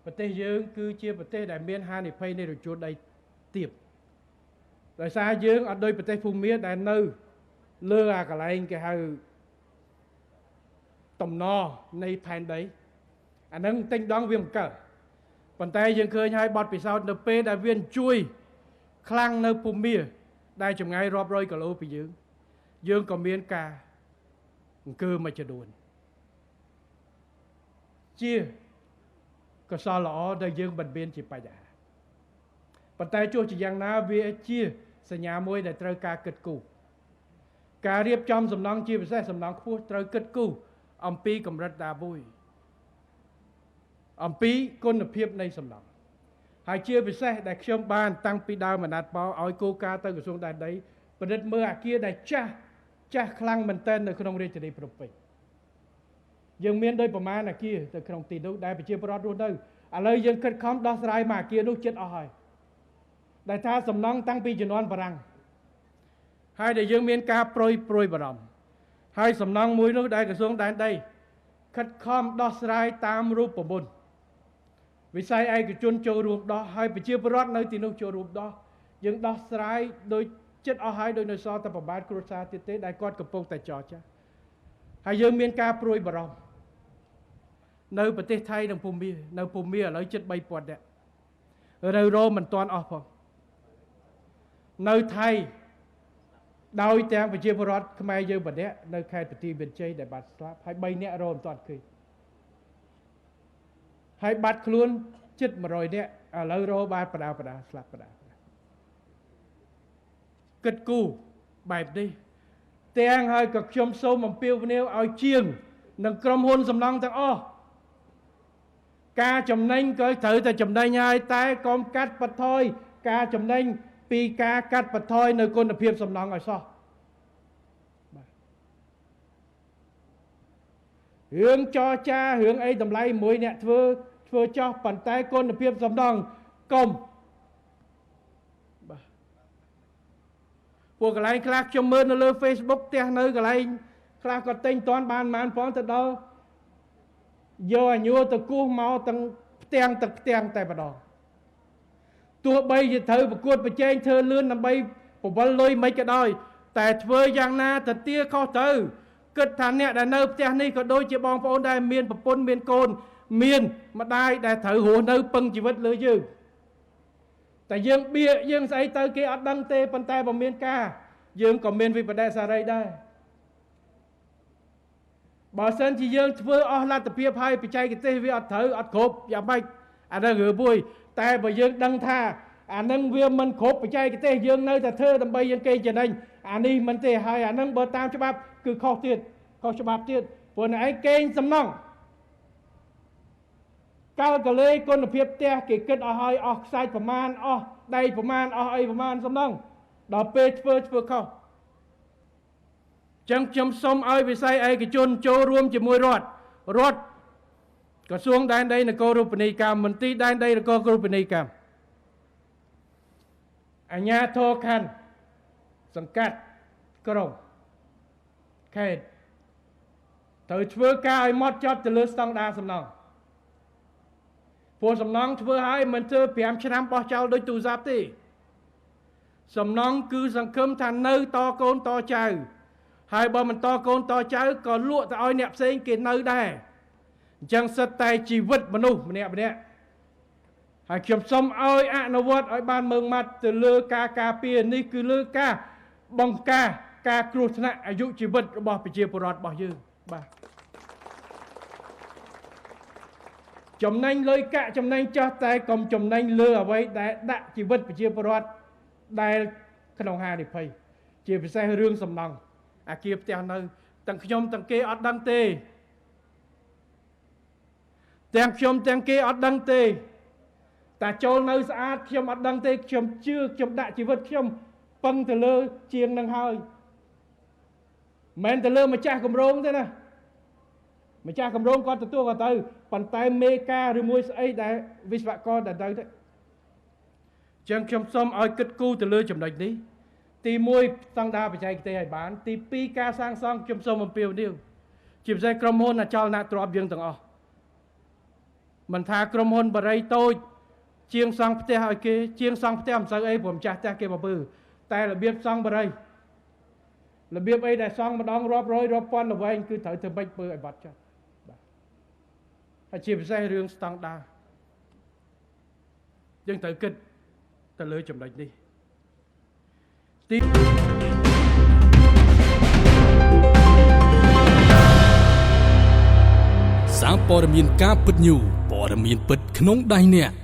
ប្រទេសយើងគឺជាប្រទេសដែលមានហានិភ័យនៃរញ្ចូលដីទាបដោយសារយើងអត់ដូចប្រទេសភូមាដែលនៅលើអាកន្លែងគេហៅតំណនៃផែនដីអានឹងទិញដងវាមិនកើតប៉ុន្តែយើងឃើញហើយបទពិសោធន៍នៅពេលដែលវាជួយខ្លាំងនៅភូមាដែលចម្ងាយរាប់រយគីឡូពីយើងក៏មានការអង្គើមួយចំនួនជាកសលល្អដែលយើងមិនមានជាបញ្ហាប៉ុន្តែទោះជាយ៉ាងណាវាជាសញ្ញាមួយដែលត្រូវការគិតគូរការរៀបចំសំណង់ជាពិសេសសំណង់ខ្ពស់ត្រូវគិតគូរអំពីកម្រិតណាមួយអំពីគុណភាពនៃសំណង់ហើយជាពិសេសដែលខ្ញុំបានតាំងពីដើមអាណត្តិមកឲ្យគោលការណ៍ទៅក្រសួងដែនដីពិនិត្យមើលអគារដែលចាស់ខ្លាំងមែនទែននៅក្នុងរាជធានីភ្នំពេញយើងមានដោយប្រមាណអគារទៅក្នុងទីនោះដែលប្រជាពលរដ្ឋរស់នៅឥឡូវយើងខិតខំដោះស្រាយមកអគារនោះចិត្តអស់ហើយដែលថាសំណង់តាំងពីជំនាន់បារាំងហើយដែលយើងមានការប្រួយបារម្ភហើយសំណង់មួយនោះដែលក្រសួងដែនដីខិតខំដោះស្រាយតាមរូបមន្តវិស័យឯកជនចូលរួមដោះហើយប្រជាពលរដ្ឋនៅទីនោះចូលរួមដោះយើងដោះស្រាយដោយចិត្តអស់ហើយដោយនៅសល់តែប្រមាណគ្រួសារទៀតទេដែលគាត់កំពុងតែចរចាហើយយើងមានការប្រួយបារម្ភនៅប្រទេសថៃនិងភូមានៅភូមាឥឡូវជិត 3000 នាក់នៅរោមមិនទាន់អស់ផងនៅថៃដោយទាំងប្រជាពលរដ្ឋខ្មែរយើងម្នាក់នៅខេត្តបន្ទាយមានជ័យដែលបានស្លាប់ហើយ3នាក់រោមមិនទាន់ឃើញហើយបាត់ខ្លួនជិត100នាក់ឥឡូវរោបានបដាស្លាប់គិតគូរបែបនេះទាំងហើយក៏ខ្ញុំសូមអំពាវនាវឲ្យជាងនិងក្រុមហ៊ុនសំណង់ទាំងអស់ការចំណេញក៏ត្រូវតែចំណេញហើយតែកុំកាត់បន្ថយការចំណេញពីការកាត់បន្ថយនៅគុណភាពសំណង់ឲ្យសោះរឿងចរចារឿងអីតម្លៃមួយអ្នកធ្វើចោះប៉ុន្តែគុណភាពសំណង់កុំពួកកន្លែងខ្លះខ្ញុំមើលនៅលើ Facebook ផ្ទះនៅកន្លែងខ្លះក៏ទិញតាន់បានផងទៅដល់យកអាញុទៅគោះមកទាំងផ្ទាំងតែម្ដងទោះបីជាត្រូវប្រកួតប្រជែងធ្វើលឿនដើម្បីបវលលុយមិនក៏ដោយតែធ្វើយ៉ាងណាទៅទាខុសទៅគិតថាអ្នកដែលនៅផ្ទះនេះក៏ដូចជាបងប្អូនដែលមានប្រពន្ធមានកូនមានម្ដាយដែលត្រូវរស់នៅពឹងជីវិតលើយើងតែយើងបៀយើងស្អីទៅគេអត់ដឹងទេប៉ុន្តែបើមានការយើងក៏មានវិបដិសារីដែរបើសិនជាយើងធ្វើអស់លទ្ធភាពហើយបច្ចេកទេសវាអត់ត្រូវអត់គ្រប់យ៉ាងម៉េចអានឹងរឿងមួយតែបើយើងដឹងថាអានឹងវាមិនគ្រប់បច្ចេកទេសយើងនៅតែធ្វើដើម្បីយើងកេងចំណេញអានេះមិនទេហើយអានឹងបើតាមច្បាប់គឺខុសច្បាប់ទៀតព្រោះអ្នកឯងកេងសំណង់កាលកលេគុណភាពផ្ទះគេគិតអស់ហើយអស់ខ្សាច់ប្រមាណអស់ដៃប្រមាណអស់អីប្រមាណសំណង់ដល់ពេលធ្វើខុសចឹងខ្ញុំសូមឲ្យវិស័យឯកជនចូលរួមជាមួយរដ្ឋក្រសួងដែនដីនគររូបនីយកម្មមន្ទីរដែនដីនគររូបនីយកម្មអាជ្ញាធរខណ្ឌសង្កាត់ក្រុងខេត្តត្រូវធ្វើការឲ្យម៉ត់ចត់ទៅលើស្តង់ដារសំណង់ព្រោះសំណង់ធ្វើឲ្យមិនធ្វើ5ឆ្នាំបោះចោលដោយទូរស័ព្ទទេសំណង់គឺសង្ឃឹមថានៅតកូនតចៅហើយបើមិនតកូនតចៅក៏លក់ទៅឲ្យអ្នកផ្សេងគេនៅដែរអញ្ចឹងសិតតែជីវិតមនុស្សម្នាក់ហើយខ្ញុំសូមឲ្យអនុវត្តឲ្យបានម៉ឺងម៉ាត់ទៅលើការការពារនេះគឺលើការបង្ការការគ្រោះថ្នាក់អាយុជីវិតរបស់ប្រជាពលរដ្ឋរបស់យើងបាទចំណេញលុយកាក់ចំណេញចាស់តែកុំចំណេញលើអ្វីដែលដាក់ជីវិតប្រជាពលរដ្ឋដែលក្នុងហានិភ័យជាពិសេសរឿងសំណង់អាគារផ្ទះនៅទាំងខ្ញុំទាំងគេអត់ដឹងទេទាំងខ្ញុំទាំងគេអត់ដឹងទេតែចូលនៅស្អាតខ្ញុំអត់ដឹងទេខ្ញុំជឿខ្ញុំដាក់ជីវិតខ្ញុំពឹងទៅលើជាងនឹងហើយមិនទៅលើម្ចាស់គម្រោងទេណាម្ចាស់គម្រោងគាត់ទទួលក៏ទៅប៉ុន្តែមេការឬមួយស្អីដែលវិស្វករដែលទៅទេចឹងខ្ញុំសូមឲ្យគិតគូរទៅលើចំណុចនេះទី1ស្តង់ដារបច្ចេកទេសឲ្យបានទី2ការសាងសង់ខ្ញុំសូមអំពាវនាវជាពិសេសក្រុមហ៊ុនអចលនទ្រព្យយើងទាំងអស់ មិនថាក្រុមហ៊ុនបរិយតូចជាងសង់ផ្ទះឲ្យគេជាងសង់ផ្ទះមិនសូវអីព្រោះម្ចាស់ផ្ទះគេបំពើតែរបៀបសង់បរិយរបៀបអីដែលសង់ម្ដងរាប់រយរាប់ពាន់ល្វែងគឺត្រូវធ្វើម៉េចធ្វើឲ្យបាត់ចុះបាទហើយជាពិសេសរឿងស្តង់ដារយើងត្រូវគិតទៅលើចំណុចនេះទីសារព័ត៌មានការពិតញូព័ត៌មានពិតក្នុងដៃអ្នក